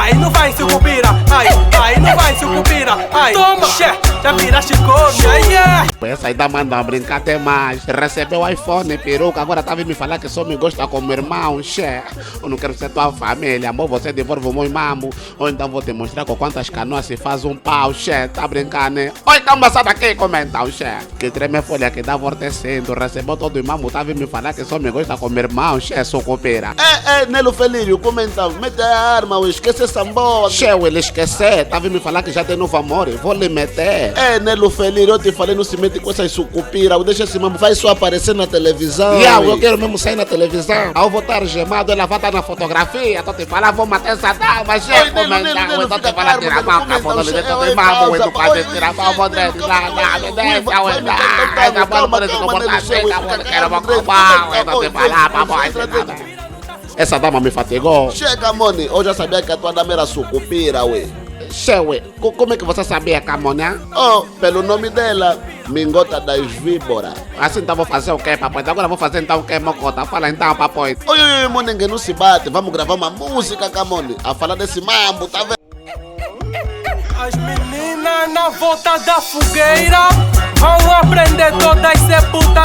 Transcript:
Ai, não vai sucupira. Ai, não vai sucupira. Ai, toma, já viraste corno, yeah. Essa aí tá mandando brincar até mais. Recebeu o iPhone, peruca, agora tá vindo me falar que só me gosta como irmão, eu não quero ser tua família, amor, você devolve o meu mambo. Ou então vou te mostrar com quantas canoas se faz um pau, tá brincando, né? Oi, calma, sai daqui, comenta, que treme folha que tá amortecendo, recebeu todo o mambo, tá vindo me falar que só me gosta como irmão, sou copeira. Nelo Felírio, comenta, mete a arma, esquece essa boa. Ele esquecer, tá vindo me falar que já tem novo amor, vou lhe meter. Nelo Felírio, eu te falei, não se mete com essas sucupira, deixa esse mambo, vai só aparecer na televisão. Eu quero mesmo sair na televisão. Eu vou estar gemado, ela vai estar na fotografia, tô te falando, vou matar essa dama, comentar, eu tô te falando, tirar a mão, acabou no livro, tô te mambo, eu não quase tirar a mão, vou deixar, não, deixa, essa dama me fatigou. Chega, Moni, eu já sabia que a tua dama era sucupira, ué. Como é que você sabia, Camonia? Pelo nome dela, Mingota das Víboras. Assim então vou fazer o quê, papai? Agora vou fazer então o quê, Mocota? Fala então, papai. Oi, Moni, ninguém não se bate. Vamos gravar uma música, Camoni, a falar desse mambo, tá vendo? As meninas na volta da fogueira vão aprender todas as sepulturas.